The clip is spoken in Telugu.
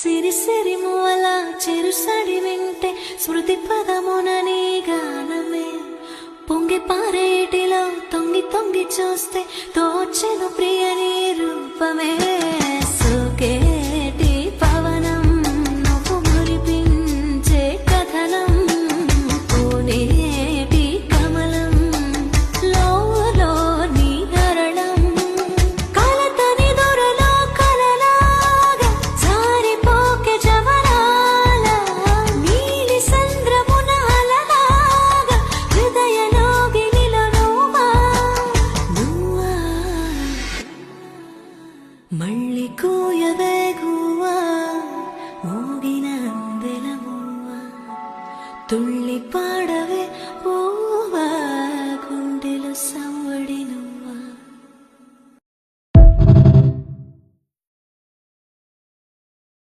సిరి సిరి మూల చిరుసడి వింటే స్మృతి పదమునని గానమే పొంగి పారేటిలో తొంగి తొంగి చూస్తే తోచెను ప్రియని రూపమే సుకేటి పవనం నువ్వు మురిపించే కథనం పూనేటి కమలం లోలో నీ హరణం కలతని దొరలో కలలాగా జారిపోకే జవరాల నీలి సంద్రమున అలలాగా హృదయలోగినిలో నువ్వా మళ్ళీ కూయవే గువ్వా ఊగిన అందెల మువ్వ తుళ్ళి పాడ